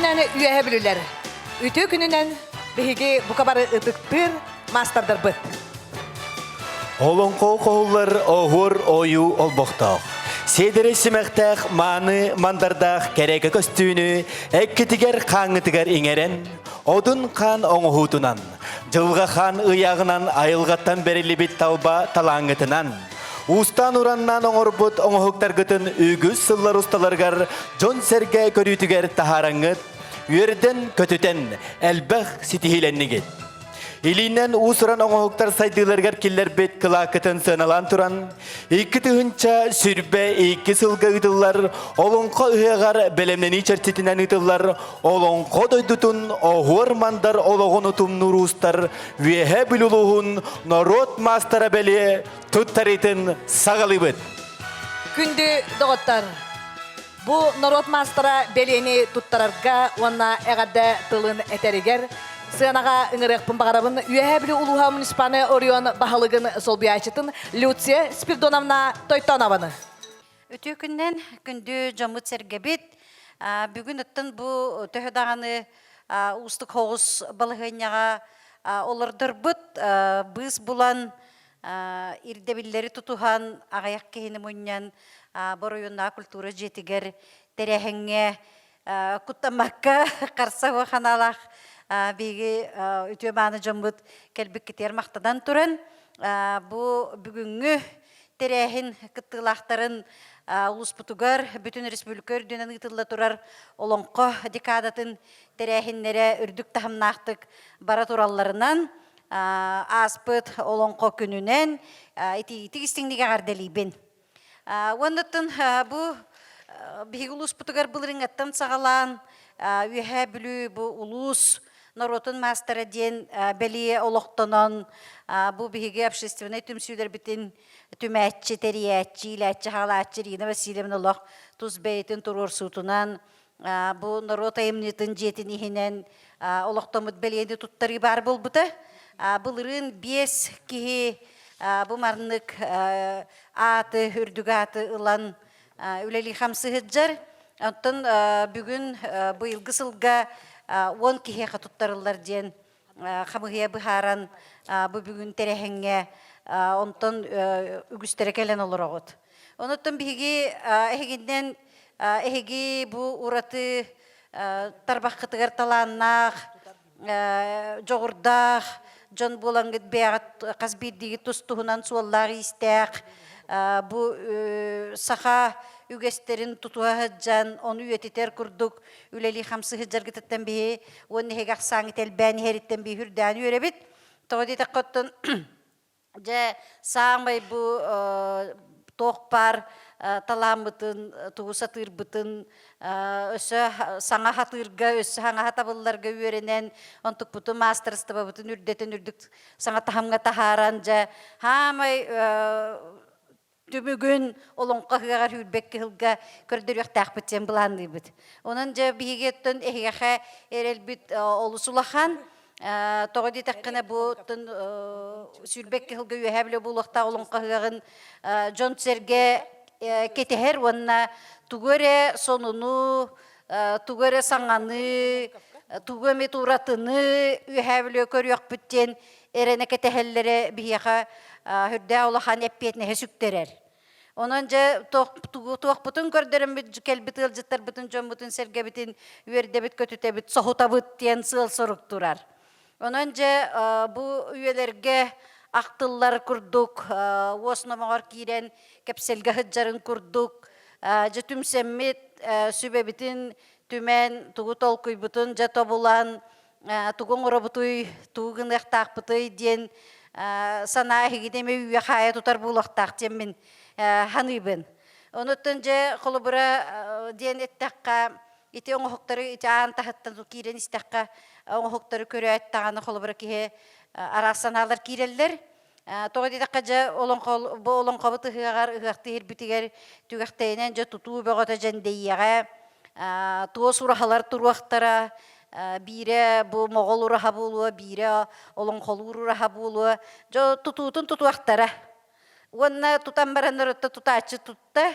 gününden üye bilirler. Ütü gününden bihigi bu kadar ıtıktır masterdır bıt. Olonqo qoğullar oğur oyu olboqtaq. Sedere simeqtaq manı mandardaq kereke köstüğünü ekkitiger qanıtiger ingeren, odun kan oңuhutunan, жылға хан ıyağınan ayılgattan berili bit talba talangıtınan. Ustan urannan oңorбут oңuhuktar gıtın ügüz sıllar ustalargar John Serge körütüger taharangıt, üerden kötüten elbaq sitihilenni İlinden usuran oңuhuktar saydılargar killer bet kılakıtın sığınalan turan, iki tığınça sürbe iki sılga ıdıllar, olonqa ıhıgar belemneni çerçetinen ıdıllar, olonqa doydutun oğur mandar oloğun utum nurustar, vehe biluluğun norot mastara beli tuttaritın sağalıbıt. Gündü doğutlar. Bu narot mastera beleni tuttararga ona egade tılın eteriger. Sığınağa ıngırıqpın bağırabın üye bili uluha munisipane Orion bahalıgın sol biyaçıtın Люция Спирдоновна Тойтонованы. Өтө күннен күндү жамыт сергебит. Бүгүн ыттын бу төһөдаганы устук хоғус балыгыняга олордорбут быз булан ирдебиллери тутухан агаяк кehini муньян боройуна культура жетигер терехеңе куттамакка карсагы ханалах биги өтө баны жамыт келбик кетер мактадан туран бу бүгүнгү терехин кыттылактарын улуспутугар бүтүн республикар дөнен ытылла турар олонко декадатын терехиннере үрдүк тахымнактык бара туралларынан аспыт олонко күнүнен тигистиңниге гарделибин. Оннотун бу биги улуспутугар былырыңаттан сагалаан үйе бүлүү бу улус Народун мастера ден бели олоқтонон бу биги общественный түмсүлер битин түмәтчи, териятчи, иләтчи, халатчи, Ирина Васильевна олох туз бейтин турур сутунан бу народ айымнытын жетин ихинен олоқтомут белиенди туттары бар болбута. Былырын 5 кихи бу марнык аты, үрдүг аты ылан үлели хамсыһыджар. Онтон бүгүн быйылгы сылга 10 кихи қатуттарылар ден қамығия бұхаран бұ бүгін терехенге онтон үгістері кәлен олар оғыт. Оныттын бігі әхегінден әхеги бұ ұраты тарбақ қытығар таланнақ, жоғырдақ, жон болаңғыд бәғат қазбейдігі тұстығынан суаллағы істәқ, бұ сақа үгестерин тутуа хаджан, onu üyetiter kurduk, üleli hamsı hıccar gıtıttan bihi, onu hegaq sağın telbani heritten bihi hürdani ürebit. Toğdi taqqottun, sağın bay bu toğpar, talamıtın, tuğusa tırбытын, ösü sana hatırga, ösü hana hatabıllarga üyerenen, ontuk butu masterstaba butun ürdetin ürdük, sana tahamga taharanca, hamay Tümügün olonqa hıgar hülbekki hılga kördürüq taqbıtsen bulandı bit. Onun ja bihigetten ehigaha erelbit olusulahan toğdi taqqına bu sülbekki hılga üyehebile bulaqta olonqa hıgarın John Serge keteher onna tugöre sonunu, tugöre sanganı, tugöme turatını üyehebile körüq bütten erene ketehellere bihigaha hürde olahan epiyetine hesükterer. Onunca tuğuk bütün gördürüm kelbit ılcıtlar bütün jön bütün serge bütün üyerde bit kötüte bit sohuta bit diyen sığıl soruk durar. Onunca bu üyelerge aktıllar kurduk, osnomalar kiren kepselge hıccarın kurduk, tüm semmit sübe bütün tümen tuğu tolkuy bütün jatobulan tuğun orobutuy tuğun ehtaq butuy diyen sana higideme üye haya tutar bulaqtaq temmin hanıybın. Onuttunca kolubura diyen ettaqqa iti oңohokları iti ağın tahattan kiren istaqqa oңohokları körü ettaqanı kolubura kihe arasanalar kireller. Toğdi taqqa bu olonqabı tıhıgar ıhaqtı hirbitiger tügaqtaynen tutuğu beğota jendeyyağa tuğu surahalar turuaqtara bire bu Moğol uraha buluğa, bire olonqolu uraha buluğa, tututun tutuaqtara. Ona tutan baranlar tuta açı tutta,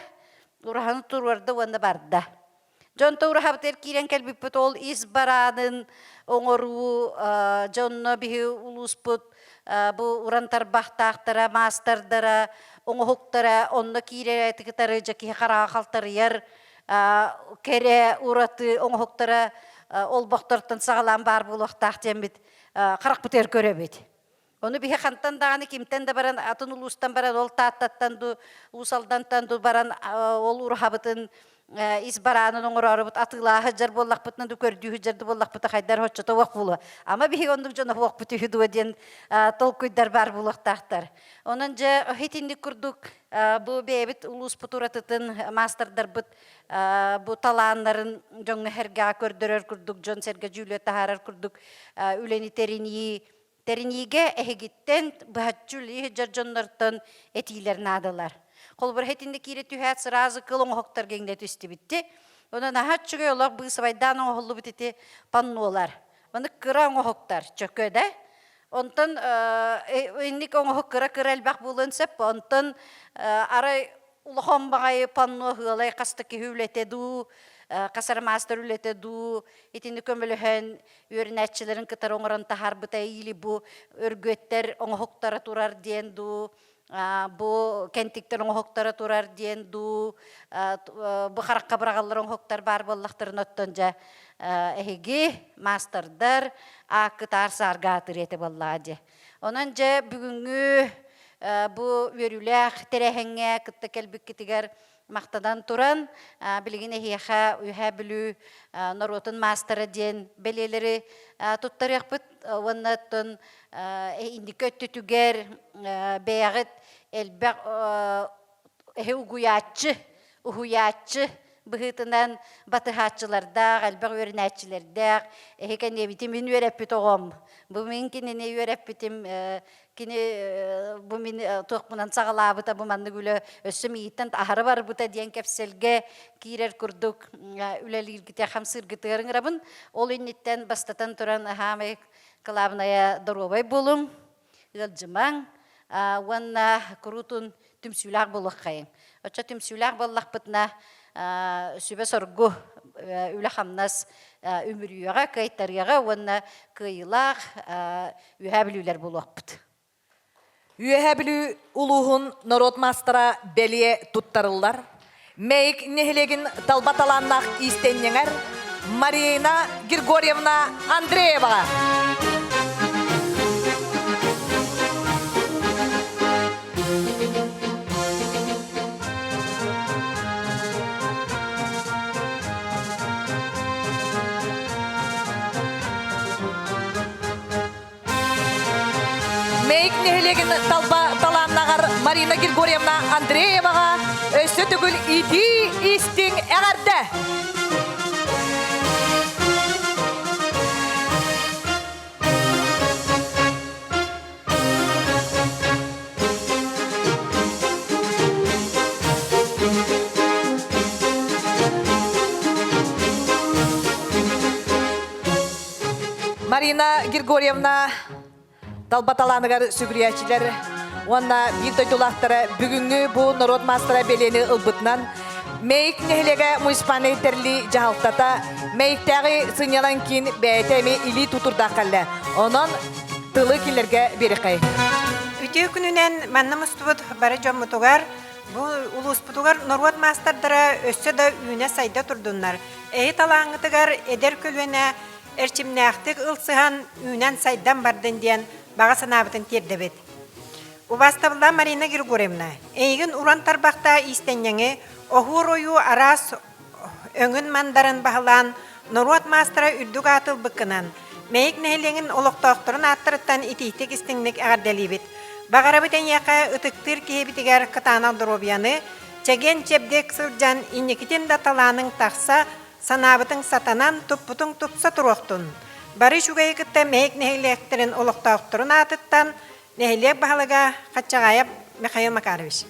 urahanı turvarda ona barda. Жон Таура Хабтер кирен келбиппет ол избаранын оңору жонно бихи улуспут бу урантар бахтактара мастардара оңохуктара онно кире тикитары жаки хара халтарыяр кере ураты оңохуктара ол бохтортон сагалан бар булуктак дембит карак бутер көрөбүт. Onu bir hekanttan dağını kimten de baran atın ulustan baran ol taattan du usaldan tandu baran ol urhabıtın izbaranın oңор арыбыт атыла хаҗар боллак бутны ду көрдү хаҗарды боллак бута хайдар хоччото вак булу. Ама бихи ондук жона вак буту хиду ден толкуйдар бар булактактар. Онун же хитинди курдук бу бебит улус путуратытын мастердар бут бу талааннарын жоңга херга көрдөрөр курдук жон серге жүлө тахарар курдук үлени Терiniге ehegitten bahçuli jarjonlardan etiler nadalar. Kolbur hetinde kire tühet sırazı kılın hoktar genglet üstü bitti. Ona nahat çıkıyorlar bu sıvaydan oğullu bititi pannolar. Bana kıran hoktar çököde. Ondan innik o hokkara kıral bak bulun sep. Ondan ara ulahom bagay panno hılay kastaki hüvlete du. Kasar master ülete du, itini kömülühen öğrenetçilerin kıtar oңорон tahar bıta ili bu örgütler oңohoktara turar diyen du, bu kentikler oңohoktara turar diyen du, bu karakka bırağallar oңohoktar bar bollakların öttönce ehigi masterdar akıtar sargatır eti bolladı. Onunca bugünkü bu verülek terehenge kıtta kelbik kitiger Maqtadan turan bilgine hiha ühe bilü norotun master diyen beleleri tuttarıqpıt onnattın indi kötü tüger beğit elbaq uhuyatçı bıhıtından batıhatçılarda elbaq öğrenetçilerde heken evitimin öğrepit oğum bu minkini ne öğrepitim kini bu min toqmunan sağalabıta bu mandı gülü össüm iyitten aharı var buta diyen kepselge kirer kurduk ülelil gite hamsır gıtırın rabın ol innitten bastatan turan ahame kalabnaya darobay bulum yılcımang wanna kurutun tümsülak buluk kayın öçe tümsülak bullak bıtna sübe sorgu üle hamnas ümürüyağa kaytaryağa wanna kıyılak ühebilüler buluk bıt. Üyebilü uluğun narod mastera beliye tuttarırlar. Meyik nehilegin talbatalannak istenyener Marina Grigorievna Andreeva. Meyik nehilegin talbatalannagar Marina Grigorievna Andreevaga össü tügül iti istin eğerde. Marina Grigorievna Talbatalanıgar sübüriyatçiler ona bir döydulahtara bugünkü bu narod mastera beleni ılbıtnan meyik nehlege muispane terli jahaltata meyiktagi sınyalan kin beytemi ili tuturdakalle. Onun tılı killerge berikay. Ütü gününen manna mustubut bara jommutugar bu ulusputugar narod masterdara össe da üne sayda turdunlar. Talağıtıgar eder kölüne erçimnähtik ılsıhan ünen saydan bardın diyen bağa sanabıtın terdebet. Ubastabıla Marina Grigorievna, eygin uran tarbaqta istenyeği, ohur oyu aras öngün mandarın bağılan narod mastera ürdük atıl bıkkınan, meyik nehleğin oluqtaqtırın attırıttan ititik istinlik ağardelibit. Bağarabıtan yaqa ıtıktır kihebitigar katana drobiyanı, çegen çebdek sılcan innekitin datalanın taqsa, sanabıtın satanan tupputun tupsa turuqtun. Bari şugayı kıtta meyik nehleğtirin oluqtaqtırın atıttan, Nehlek bahalıga kaçağayap Mikhail Makarovich.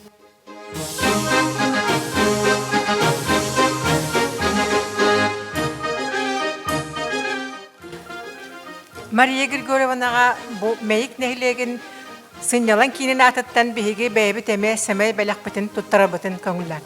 Maria Grigorievna'ga bu meyik nehlegin sınyalan kinin atıttan bihigi beybi teme semey belak bitin tuttara bitin kangulan.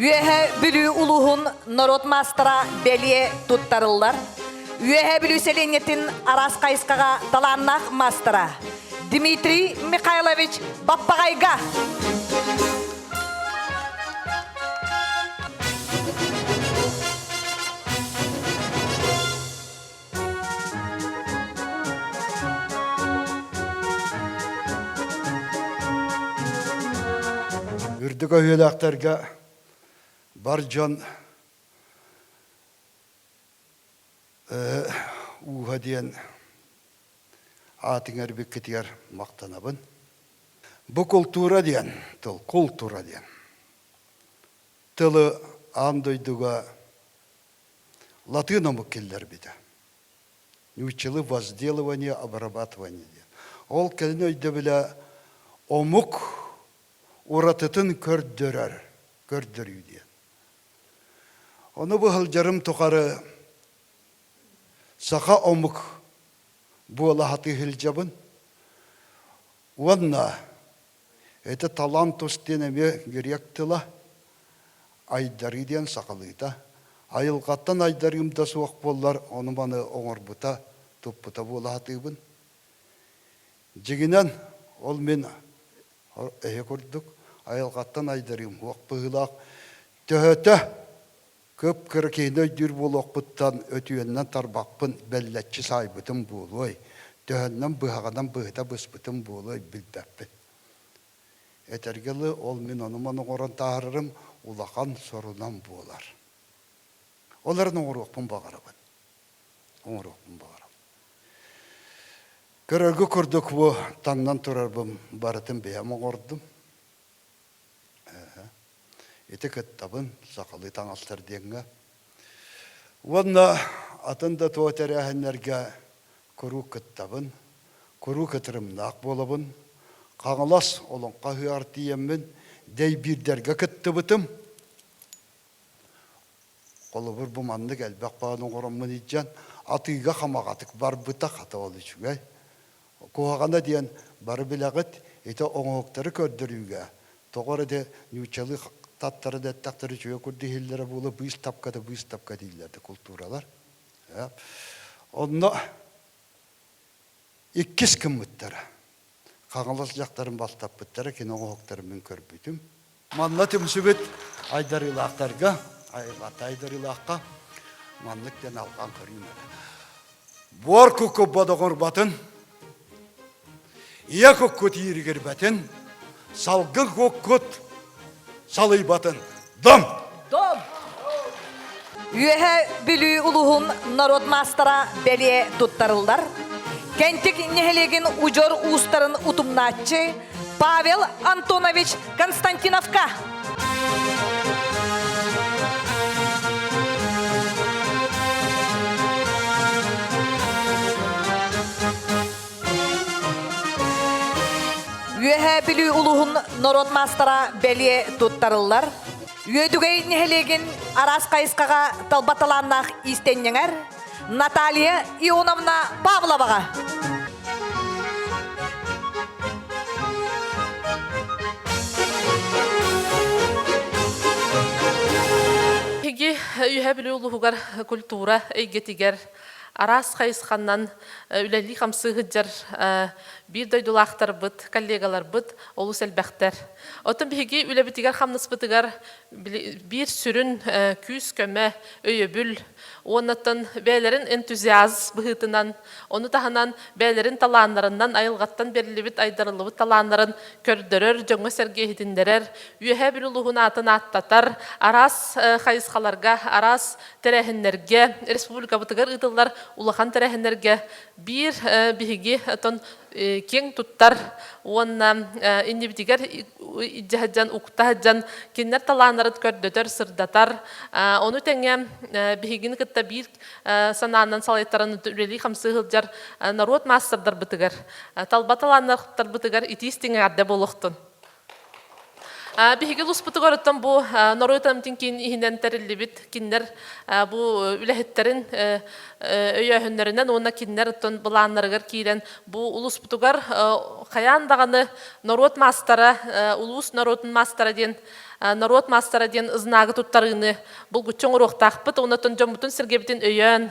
Üehe bülü uluhun narod mastara belye tuttarıllar. Üehe bülü selenyetin aras kayıskaga talannak mastara. Dmitri Mikhailovich Bappagayga. Үрдік өйелақтарға бар жан уға дейін атың әрбек кетер мақтанабын. Бұл культура дейін, тыл культура дейін. Тылы андойдуға латыном келдер биді. Научилы возделывание, обрабатывание дейін. Ол келін өйді білі омук уратытын көрдөрөр дейін. Оны бұл жарым тұқары сақа омук буала хаты хилжабын. Онна это талант остенеме геректіла айдары дейін сақалыйда. Айылғаттан айдарымда суақ болар, оны маны оңырбыта, тұппыта буала хатыбын. Жегінен ол мен әйе көрдік. Айылғаттан айдарым, оқ төхөті көп кіркейін өйдір бол оқпыттан өтуеннен тарбақпын бәлләтші сайбытым болуай. Төхіннен бұғадан бұғыта бұспытым болуай білбәппін. Әтергелі ол мен оныманы орын тағырырым улақан сорунан болар. Олардың оңыр оқпын бағарабын. Оңыр оқпын бағарабын. Көрергі көрдік бұ таңнан тұрарбым барытын бейім оңырдым. Еті кіттабын, сақалы таңастар денгі. Онна атында туатар әхінлерге көру кіттабын, көру кітірімнақ болабын, қаңылас олыңқа хүйар тиеммін, дей бірдерге кітті бұтым. Қолы бір бұманды кәлбәқ бағының қорамын етжен, атыға қамағатық бар бұта қата олы жүгәй. Қоғағана дейін бары біләғыт, еті оңықтары көрдіріуге. Тоғыр әде нючалы таттары да тақтары жөе көрді хеллері болы бұйыз тапқа дейлерді культуралар. Онна еккес кім мұттары. Қаңылас жақтарын бастап бұттары, кен оңықтарымен көрбейтім. Манна түмсібет айдарылақтарға, айдарылаққа манлықтен алған көреймеді. Бұар көккі бадығыр батын, ия көккөт ерігер бәтін, салғын көккөт salый batın. Dom! Dom! Üehe bülü uluhun narod mastara belye tuttarıllar. Kentik nehelegin ucor uustarın utumnatçı Pavel Antonovich Konstantinovka. Üehe bülü uluhun narod mastara belye tuttarıllar. Üedügey nehelegin aras kayıskaga talbatalannak istenyenger Natalia Ionovna Pavlovaga. Hegi ühe bülü uluhugar kultura eygetiger Арас қайысқаннан үләлі қамсы ғыджар бір дойдулақтар бұд, коллегалар бұд, олу сәлбәқтер. Отын бігі үлі бітігер қамныс бұтығар бір сүрін күз көмі өйебіл, онытын бәлерін энтузиаз бұғытынан, оны тағынан бәлерін таланларынан, айылғаттан берілібіт айдарылыбыт таланларын көрдірір, жоңы сәргейдіндерер, үйе бір ұлығын атын аттатар, арас қайысқаларға, арас тәрәхінлерге, республика бұтығар ұдылар улахан тәрәхінлерге бір бігі кең туттар, онна индивидигер иджахаджан, уктахаджан, кеннер таланларын көрдөтөр, сырдатар, оны тәңе бігін кітті бір сананан салайттарын үлелі қамсығылжар народ мастырдар бұтығар. Талба таланлар бұтығар итистіңе әрді болуқтын. Бігіл ұспыты көріттен бұл Норойтамтың кейін ихінен тәрілі киннер бұл үләхеттерін өйәхінлерінен онына киннер ұттын бұланларығыр кейлен бұл ұлыспытығар қаяндағаны Норот мастара, ұлыс Норотын мастара ден народ мастера ден знагы туттарыны бұл күтчен ұрықтақпыт, онатын жомутын сіргебітін өйен,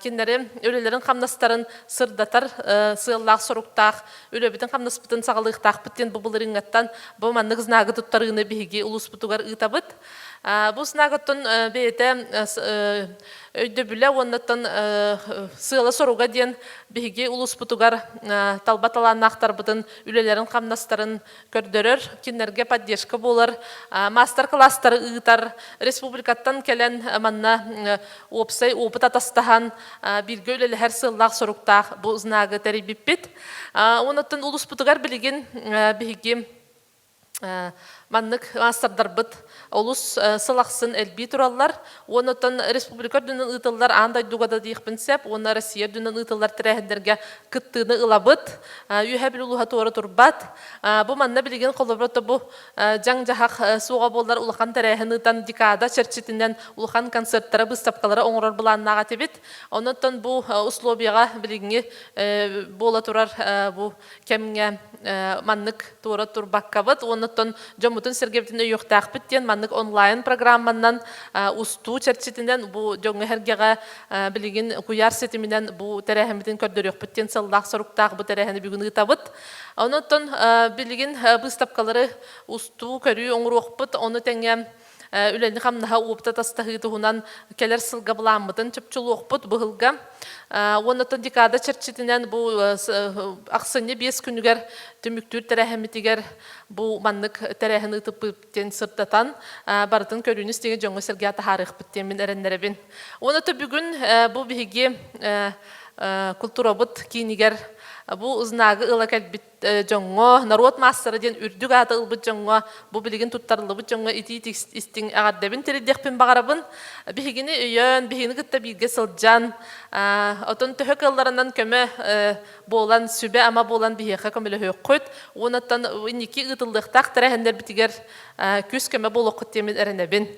кенлері өлелерін қамнастарын сырдатар сыйлақ соруқтақ, өлебітін қамнаспытын сағалықтақпыттен бұбылырың аттан бұл маннық знагы туттарыны бейге ұлыс бұтуғар ұйтабыт. Бұл знагыттын бейті өйді білі, оннаттан сыйлы соруға ден бейге ұлыс бұтуғар талбаталан ақтар бұтын өлелерін қамнастарын көрдірір, кенлерге поддержка болар, мастер-класстары ұйтар, республикаттан келен манна опсай опыт атастахан бірге өлелі әр сыйлақ соруқтақ бұл знагы тәребіппет. Оннаттан ұлыс бұтуғар білеген бейге маннык мастардар быт олус сылақсын әлби тураллар, онытын республика дүнін ұтылар андай дугада дейікпін сәп, оны Россия дүнін ұтылар тірәхіндерге күттіні ұлабыт, үйе біл ұлыға туары турбат. Бұл манна білеген қолыбыты бұл жаң жағақ суға болар ұлыған тірәхін ұтан декада черчетінен ұлыған концерттары бұстапқалары оңырар бұланнаға тебет. Онытын бұл условияға білігіне бола турар бұл кәміңе маннык туара турбакка быт, онытын жомутын сергептін өйіқтақ біттен маннык онлайн программаннан усту черчетінен бұл жоңы әргеға білеген куяр сетімінен бұл тәрәхімітін көрдірек біттен сыллақ сұрықтақ бұл тәрәхіні бүгін ұтабыт. Онытын білеген бұстапқалары усту көрі оңыр оқпыт, оны тәңе үләні қамнаға уыпта тастағы тұғынан келер сылға бұламыдың чөпчілі оқпыт бұғылға. Онытын декада черчетінен бұл ақсыне 5 күнігер түміктүр тәрәхімітігер бұл маннык тәрәхін ұтып бүттен сырттатан бардың көрініз деген жоңы сәрге аты харық бүттен мен әрінлеребін. Оныты бүгін бұл бігі культура бұт кейінігер бұл ұзнағы ұла кәлбіт жоңы, народ мастары ден үрдік аты ұлбыт жоңы, бұл білген тұттарылы бұт жоңы ити істің ағардабын тередекпен бағарабын. Бігіні үйен, бігіні күтті бірге сылджан. Отын түхік ұлларынан көмі болан сүбе, ама болан бігеға көмілі хөк қойд. Онаттан үнекі ұтылдықтақ тәрәхіндер бітігер күз көмі болу құттемін әрінебін.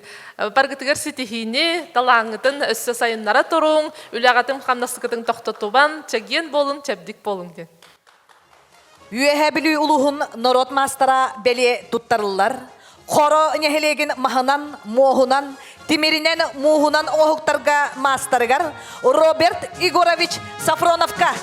Барғытығыр сетихіне талаңытын өссі сайынлара тұруң, үләғатын қамнастықытың тоқтатубан, чәген болын, чәбдік болын ден. Үйе білі ұлығын народ мастара бәле тұттарылар. Хоро нехелеген махынан, моғынан, тимеринен моғынан оғықтарға мастарығар Роберт Игорович Сафроновка.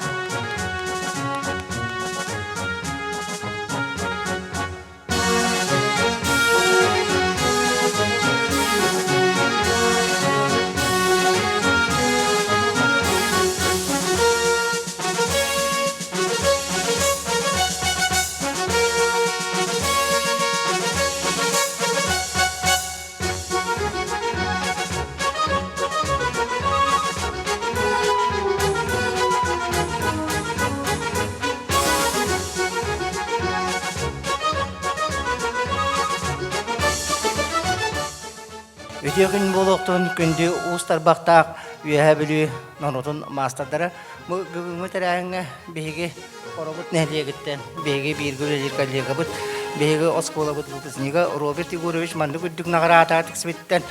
Өтегін болуқтың күнді ұстар бақтақ үйе білі нұнытын мастардары. Бүгінгі тәрәңі бейге қорабыт нәлегіттен, бейге біргі өлелер кәлегі бұд, бейге оскола бұд бұтысынығы Роберт Игорович манды күддік нағыра ататық сібіттен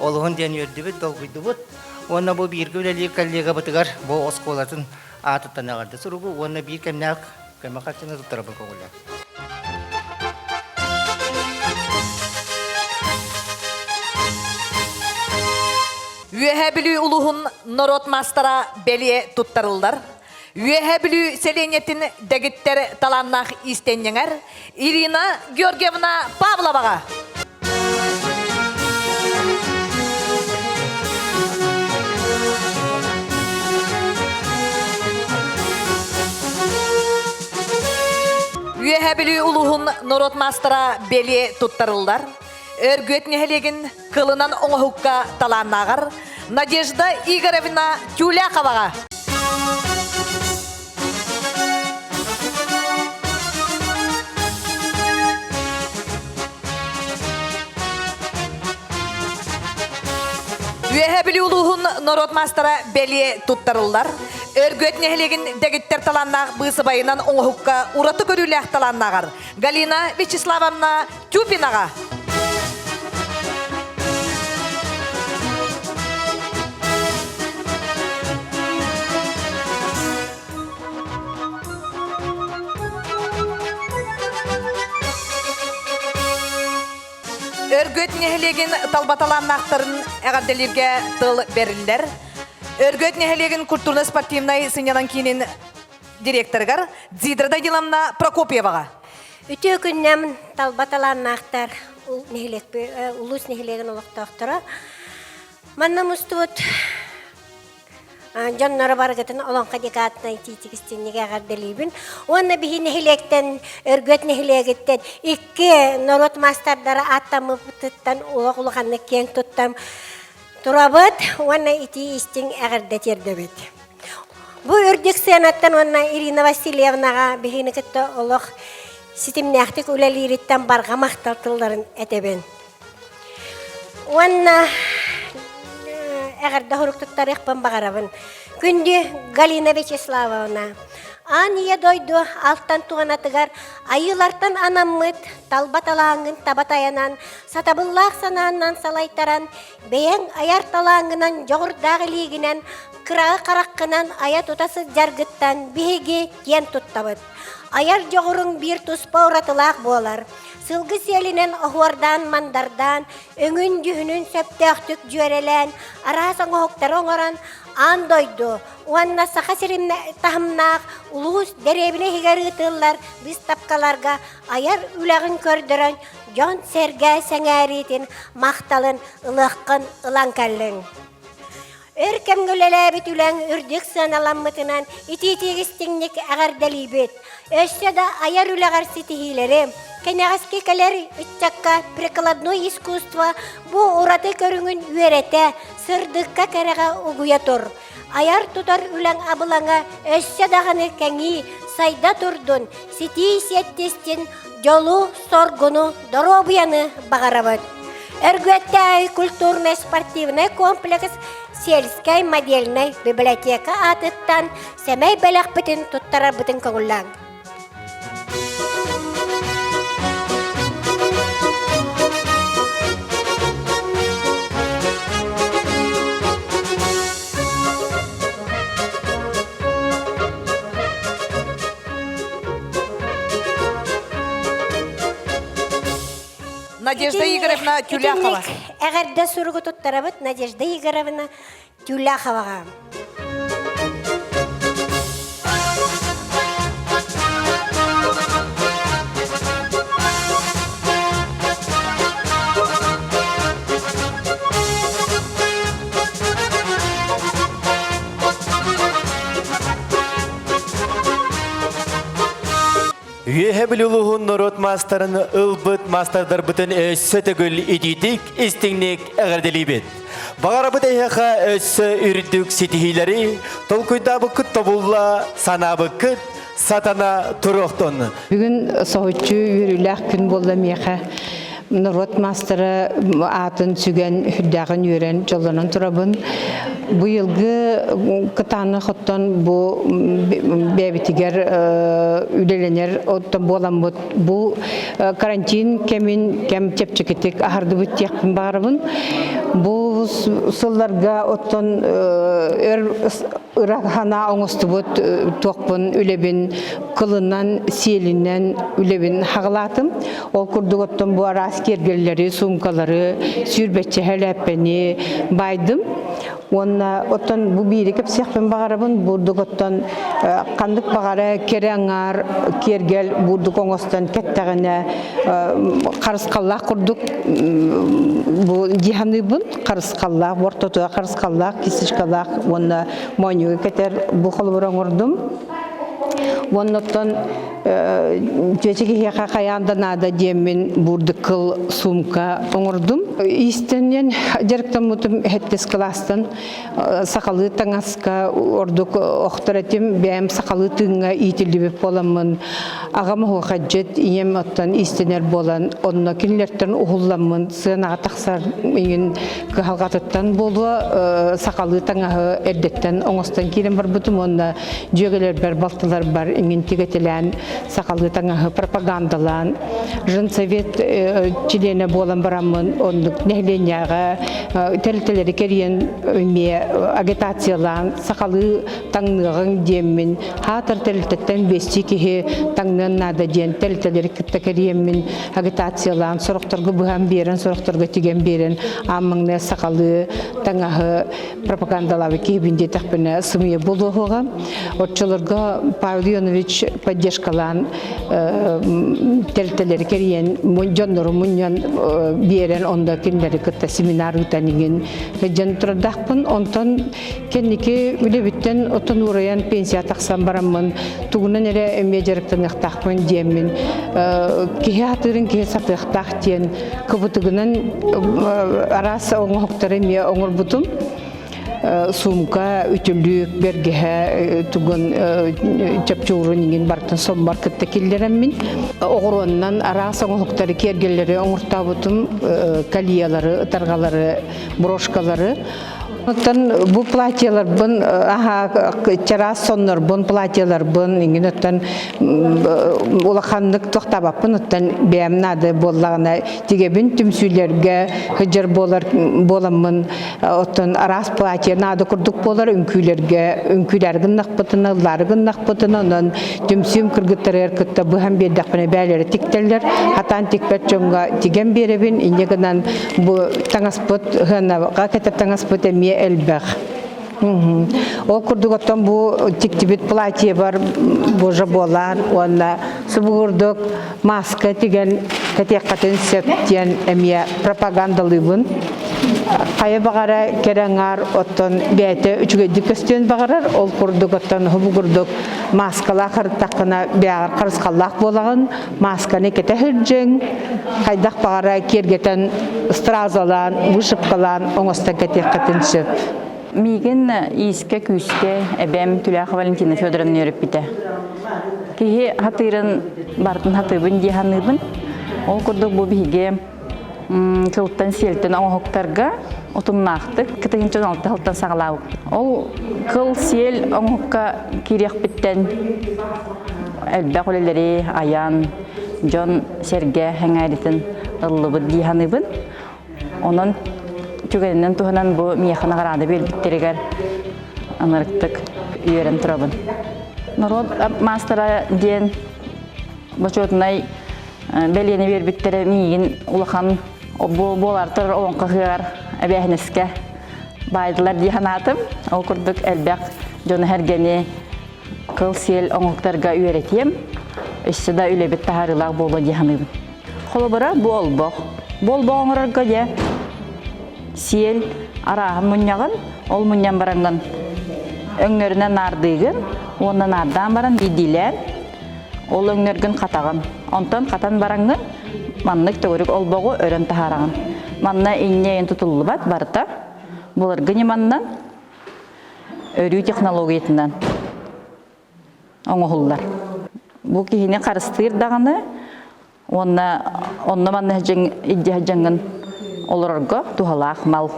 олығын ден өрді бұд, долғыды бұд. Онна бұл біргі өлелер кәлегі бұтығар бұл осколатын атыттан ағарды. Сұрығы онна бір кәмнәк көмі қатшыны тұттары бұл көңілі. Үйе білі ұлығын народ мастара бәле тұттарылдар. Үйе білі селенетін дәгіттер таланнақ истеннеңер Ирина Георгиевна Павловаға. Үйе білі ұлығын народ мастара бәле тұттарылдар. Өргөт нехелеген кылынан оңғыққа таланнағар Надежда Игоревна Тюляховаға. Үйе білі ұлығын народ мастара бәле тұттарылдар. Өргөт нехелеген дәгіттер таланнақ бұсы байынан оңғыққа ұраты көріләқ таланнағар Галина Вячеславовна Тюпинаға. Өргөт нехелеген талбаталаннақтарын әғарделерге тыл берілдер. Өргөт нехелеген культурно-спортивной сынянан кейінен директоргар Дзидрада Диламна Прокопьеваға. Үтө күннәм талбаталаннақтар улус нехелеген олықтақтыра. Манна мұстуыт Жоннары баргатын олонқа декатына титигістенеге ағарделейбін. Онна бігі нехелектен, өргөт нехелегеттен, икки народ мастардары аттамы бұттыттан олық-олғанны кен тұттам тұрабыт, онна ити істен ағардатерді бет. Бұ үрдік сенаттан онна Ирина Васильевнаға бігіні күтті олық системнәқтік үләлереттен барға мақталтыларын әтебен. Онна әғарда хұрықтықтар еқпен бағарабын. Күнді Галина Вячеславовна. Ания дойду алттан туғанатығар, айылартан анаммыт, талбаталаңын табатаянан, сатабыллақ сананнан салайтаран, бейен аяр талаңынан жоғырдағы лигінен, қырағы қараққынан ая тұтасы жаргыттан бейге кен тұттабыт. Аяр жоғырың бір тұспа ұратылақ болар. Сылғы селінен оғуардан, мандардан, өңін дүйінін сөптіқтік жөрелен, арасың оқтар оңыран, андойду. Уанна сақа сірімні тахымнақ, улуғыз дәребіне хигары ұтылар, біз тапқаларға аяр үләғін көрдірін, жон сәрге сәңәретін, мақталын, ылыққын, ыланкалын. Өркемгілелі бит үләң үрдік саналаммытынан ити-тегістіңнік ағардалибет. Өссе да аяр үләғар сетихилері, кәнәғаске кәлер үтчакка прикладной искусство бұ ұраты көріңін үйерете, сырдыққа кәреға ұғуя тұр. Аяр тұтар үләң абылаңа өссе дағаны кәңі сайда тұрдын, сети-сеттестен жолу соргуну доробияны бағарабыд. Өргөттәй культурно-спортивный комплекс сельской модельной библиотека атыттан сәмәй бәләқ бітін тұттарар бітін көңілләң. Надежда Игоревна Тюляхова. Әгәрдә сұрғы тұттарабыд Надежда Игоревна Тюляховаға. Үйе білулуғын народ мастарын ылбыт мастардар бұтын өссі түгіл идитік істіңнік әғірделейбет. Бағара бұт әйеқа өссі үрдік сетихилері, толкуйдабы күт тобулла, санабы күт, сатана тұрықтын. Бүгін соғытчы үйіріләқ күн болды меқа. Народ мастары атын сүген хүддағын үйрен жолынан тұрабын. Бұл елгі қытаны құттан бұл бәбітігер үйделенер оттан болан бұд. Бұл карантин кәм тепчекетек ағарды бұд текпін бағарабын. Бұл сылларға оттан ұрақхана оңысты бұд тоқпын үлебін қылынан, селінен үлебін хағылатым. Ол күрдік оттан бұл арас кергелері, сумкалары, сүрбетчі әләппені байдым. Онна оттан бұл бейді кеп сияқпен бағарабын, бұрдық оттан қандық бағары кереңар, кергел, бұрдық оңыстан кәттәғіне қарысқаллақ құрдық. Бұл диханы бұн, қарысқаллақ, ортотуға қарысқаллақ, кесішқаллақ, онна мойнуға кәтер бұл қолы бұрын ұрдым. Оннаттан жөчеге хеқа қаянданада деммен бұрды қыл сумка оңырдым. Истенен жарықтан мұтым әттес кластан сақалы таңасқа ордық оқтар әтем бәйім сақалы тыңға итілдібіп боламын. Ағамы қаджет ием оттан истенер болан. Онна келінерттен ұғылламын. Сығанаға тақсар еңін қалғатыттан болу сақалы таңағы әрдеттен оңыстан келін бар бұтым. Онна жөгелер бар, балтылар бар, еңін тегетелән сақалы таңағы пропагандалан, Женсовет члене болан барамын, ондық нәхленяға тәлтелері керен агитациялан, сақалы таңнығын демін, хатыр тәлтеттен бесті кеге таңнын нада ден тәлтелері кітті керенмін агитациялан, сұрықтырғы бұған берін, сұрықтырғы теген берін, амыңны сақалы таңағы пропагандалавы кейбінде тәқпіні сымия болуға. Отчылырға Павел Ионович поддержкалан тәлтелері керен жонныры мұньян берін, онда кендері күтті семинар ұтанеген жан тұрдақпын. Онтан кеннеке үлебіттен отын ураян пенсия тақсан барамын, туғынан әрі әме жарықтан ұқтақпын деймін. Кеге атырын кеге сатықтақ дейін, көбітігінен арасы оңы хоқтары ме оңыр бұтым. Сумка ütülük bergehe tugun çapçuğurun ingen barktan son markette killeremin oğurondan arasa oğukları kergelleri oğurtabutum kaliyaları, ıtargaları, broşkaları. Bu platiyalar bun çaras sonlar bun platiyalar bun ingen ötten ulaqanlık toxtabapın ötten beyamnadı bollağına tigebin tümsülerge hıcar bolamın ötten aras platiya nadı kurduk bolar ünkülergin naqpıtını, largın naqpıtını onun tümsüm kırgıtları erkıtta bu hem bir daqbına bəyləri tikteller hatan tikpet çoğunga tigen berebin ineginen bu tangaspıt hına qakete tangaspıt emiye elbaq. Ол күрдігіттен бұл тіктібет платье бар, бұл жаболан, онна сұбығырдық маска деген кәтеққатын септен әмия пропагандалы бұн. Қайы бағара кереңар оттан бәйті үчіге дүкістен бағарар, ол күрдігіттен бұғырдық маскала қырттақына бәғар қарысқаллақ болағын, масканы кәті хүрджен, қайдақ бағара кергетен стразалан, бұшыпқалан, оңыстан кәтеққатын сеп. Миген иске күске әбәм Түләқы Валентина Федоровна өріп біті. Кейі хатырын бартын хатыбын дияныбын. Ол күрдік бұл біге кылттан селтін оңғықтарға ұтымнақтық, кітігін 16 қылттан сағылау. Ол кыл сел оңғыққа керек біттен әлбәқ өлелері аян, жон серге әңәретін ұллыбы дияныбын. Оның Түгеннен туһунан бу мияхана гарады белбиттеригер анарыктык үйөрен турабын. Народ мастера ден бачотнай белени бербиттере миигин улахан болартыр оңкыгар әбәһнескә байдылар диханатым. Ол күрдүк әлбәк жоны хәргәне кыл сел оңктарга үйрәтем. Исседә үлебит тахарылар болу диханыбын. Холобара болбок. Болбоңырга дә сиел арағын мұньяғын, ол мұньян баранған өңнөрінен нардығын, онын нардан баран дидилен, ол өңнөргін қатағын. Онтан қатан баранғын, маннық төгірік ол боғы өрін тахарағын. Манна иннейін тұтылы бат барыта, бұлар гыне маннан өрі технологиятынан оңғылдар. Бұл кейіне қарыстыр дағаны, онна манна иддияжаңын олорга тухалақ мал.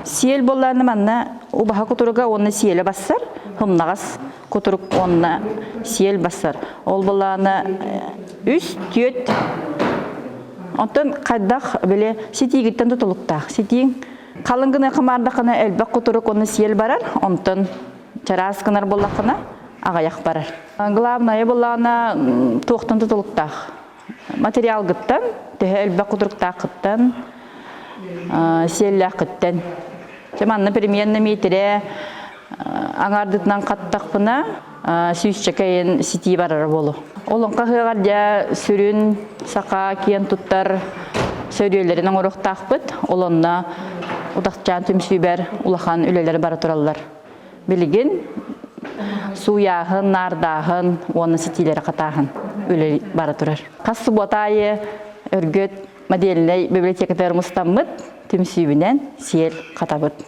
Сиел болланы манна убаха кутуруга онна сиеле бассар, хымнағас кутурук онна сиел бассар. Ол болланы үс түйет. Онтан қайдақ біле сетигіттен тұтылықтақ. Сетиң қалыңғыны қымардақына әлбәк кутурук онна сиел барар, онтан чараскынар боллақына ағаяқ барар. Главное болланы тоқтан тұтылықтақ. Материал гыттан, тәе әлбәк кутуруктақ гыттан, селләк кыттан. Жаманны переменны метре аңардытынан қаттақпына сүйісчекайын сети барар болу. Олың қағығарда сүрін, сақа, кен тұттар сөйрейлерінің ұрықтақ бұд. Олыңна ұдақчан түмсүйбәр ұлақан үлелері бара тұралар. Білген суяғын, нардағын, оны сетилері қатағын үлелері бара тұрар. Қасы ботайы өргөт моделіне библиотекатарымыз таммыд, түмсүйбінен сел қатабыд.